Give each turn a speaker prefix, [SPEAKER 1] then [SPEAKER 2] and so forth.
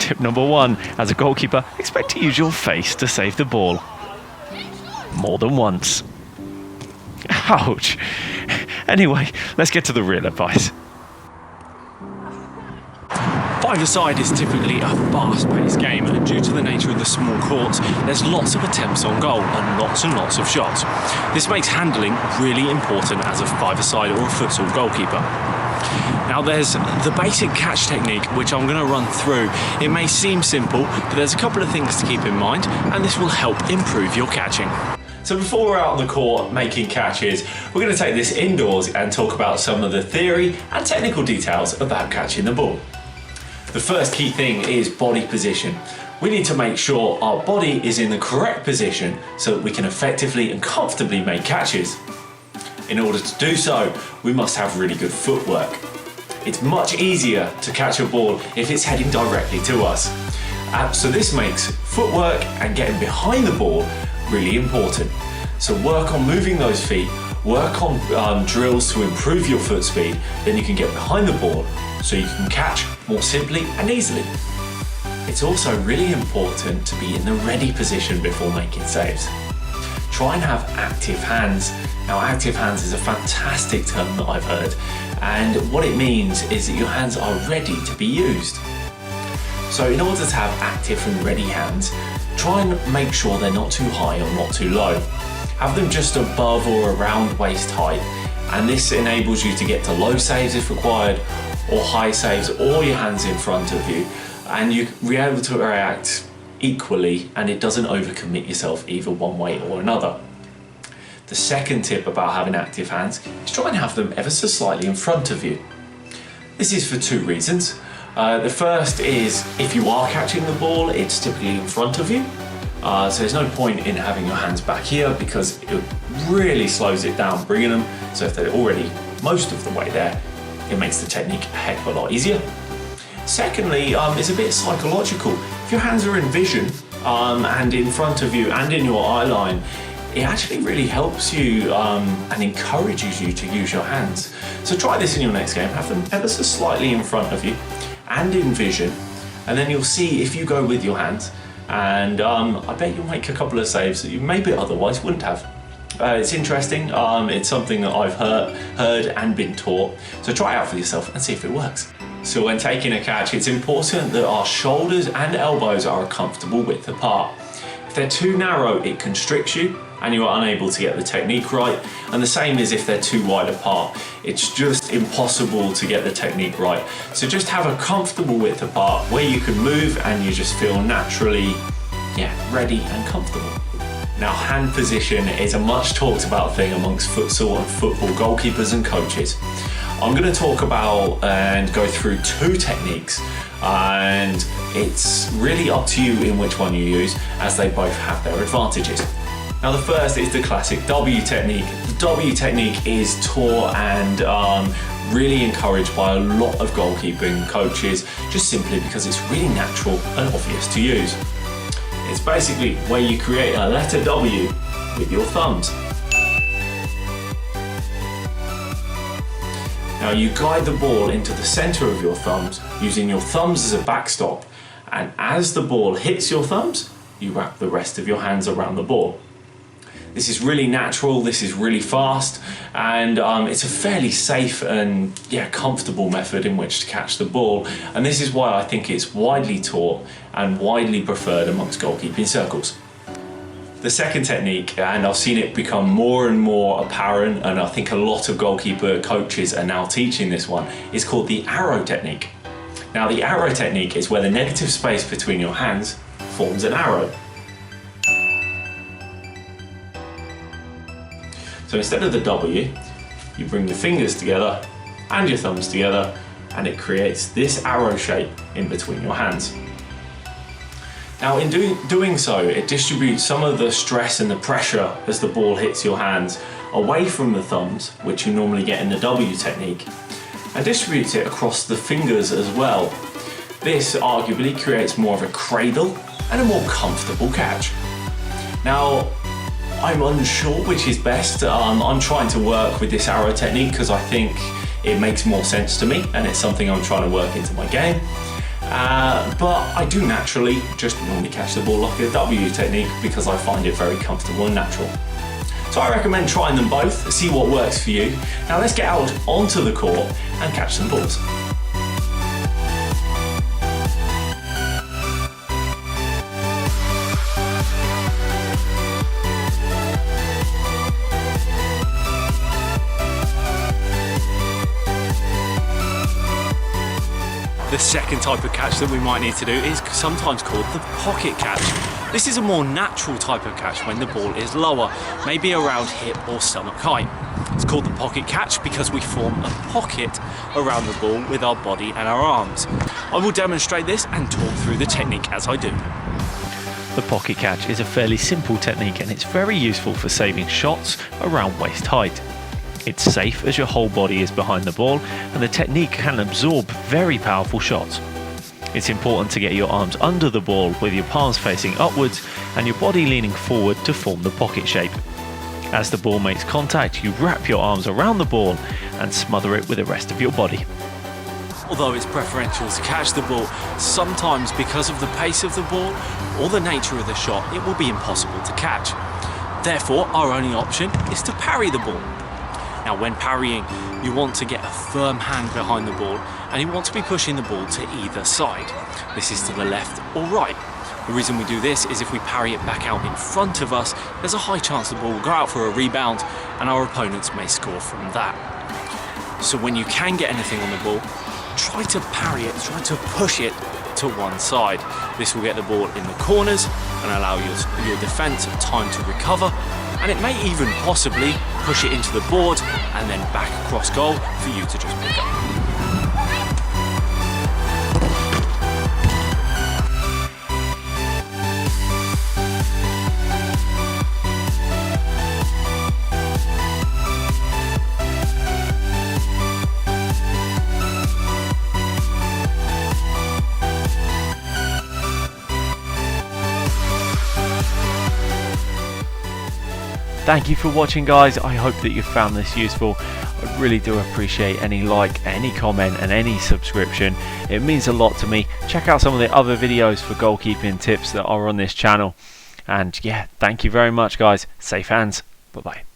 [SPEAKER 1] Tip number 1, as a goalkeeper, expect to use your face to save the ball. More than once. Ouch. Anyway, let's get to the real advice.
[SPEAKER 2] Five-a-side is typically a fast-paced game, and due to the nature of the small courts, there's lots of attempts on goal and lots of shots. This makes handling really important as a five-a-side or a futsal goalkeeper. Now there's the basic catch technique, which I'm going to run through. It may seem simple, but there's a couple of things to keep in mind, and this will help improve your catching. So before we're out on the court making catches, we're going to take this indoors and talk about some of the theory and technical details about catching the ball. The first key thing is body position. We need to make sure our body is in the correct position so that we can effectively and comfortably make catches. In order to do so, we must have really good footwork. It's much easier to catch a ball if it's heading directly to us. So this makes footwork and getting behind the ball really important. So work on moving those feet, work on drills to improve your foot speed, then you can get behind the ball so you can catch more simply and easily. It's also really important to be in the ready position before making saves. Try and have active hands. Now, active hands is a fantastic term that I've heard, and what it means is that your hands are ready to be used. So in order to have active and ready hands, try and make sure they're not too high or not too low. Have them just above or around waist height, and this enables you to get to low saves if required, or high saves, or your hands in front of you, and you'll be able to react equally, and it doesn't overcommit yourself either one way or another. The second tip about having active hands is try and have them ever so slightly in front of you. This is for two reasons. The first is if you are catching the ball, it's typically in front of you. So there's no point in having your hands back here because it really slows it down bringing them. So if they're already most of the way there, it makes the technique a heck of a lot easier. Secondly, it's a bit psychological. If your hands are in vision and in front of you and in your eye line, it actually really helps you and encourages you to use your hands. So try this in your next game, have them ever so slightly in front of you and in vision, and then you'll see if you go with your hands, and I bet you'll make a couple of saves that you maybe otherwise wouldn't have. It's interesting, it's something that I've heard and been taught, so try it out for yourself and see if it works. So when taking a catch, it's important that our shoulders and elbows are a comfortable width apart. If they're too narrow, it constricts you and you are unable to get the technique right. And the same is if they're too wide apart. It's just impossible to get the technique right. So just have a comfortable width apart where you can move and you just feel naturally, ready and comfortable. Now, hand position is a much talked about thing amongst futsal and football goalkeepers and coaches. I'm going to talk about and go through two techniques, and it's really up to you in which one you use, as they both have their advantages. Now, the first is the classic W technique. The W technique is taught and really encouraged by a lot of goalkeeping coaches, just simply because it's really natural and obvious to use. It's basically where you create a letter W with your thumbs. Now you guide the ball into the center of your thumbs using your thumbs as a backstop, and as the ball hits your thumbs, you wrap the rest of your hands around the ball. This is really natural, this is really fast, and it's a fairly safe and comfortable method in which to catch the ball, and this is why I think it's widely taught and widely preferred amongst goalkeeping circles. The second technique, and I've seen it become more and more apparent, and I think a lot of goalkeeper coaches are now teaching this one, is called the arrow technique. Now, the arrow technique is where the negative space between your hands forms an arrow. So instead of the W, you bring your fingers together and your thumbs together, and it creates this arrow shape in between your hands. Now, in doing so, it distributes some of the stress and the pressure as the ball hits your hands away from the thumbs, which you normally get in the W technique, and distributes it across the fingers as well. This arguably creates more of a cradle and a more comfortable catch. Now, I'm unsure which is best. I'm trying to work with this arrow technique because I think it makes more sense to me, and it's something I'm trying to work into my game. but I do naturally just normally catch the ball like a W technique because I find it very comfortable and natural. So I recommend trying them both, see what works for you. Now let's get out onto the court and catch some balls. The second type of catch that we might need to do is sometimes called the pocket catch. This is a more natural type of catch when the ball is lower, maybe around hip or stomach height. It's called the pocket catch because we form a pocket around the ball with our body and our arms. I will demonstrate this and talk through the technique as I do.
[SPEAKER 1] The pocket catch is a fairly simple technique and it's very useful for saving shots around waist height. It's safe as your whole body is behind the ball and the technique can absorb very powerful shots. It's important to get your arms under the ball with your palms facing upwards and your body leaning forward to form the pocket shape. As the ball makes contact, you wrap your arms around the ball and smother it with the rest of your body.
[SPEAKER 2] Although it's preferential to catch the ball, sometimes because of the pace of the ball or the nature of the shot, it will be impossible to catch. Therefore, our only option is to parry the ball. Now when parrying, you want to get a firm hand behind the ball and you want to be pushing the ball to either side. This is to the left or right. The reason we do this is if we parry it back out in front of us, there's a high chance the ball will go out for a rebound and our opponents may score from that. So when you can get anything on the ball, try to parry it, try to push it to one side. This will get the ball in the corners and allow your defence time to recover, and it may even possibly push it into the board and then back across goal for you to just pick up.
[SPEAKER 1] Thank you for watching, guys. I hope that you found this useful. I really do appreciate any like, any comment and any subscription. It means a lot to me. Check out some of the other videos for goalkeeping tips that are on this channel. And yeah, thank you very much, guys. Safe hands. Bye bye.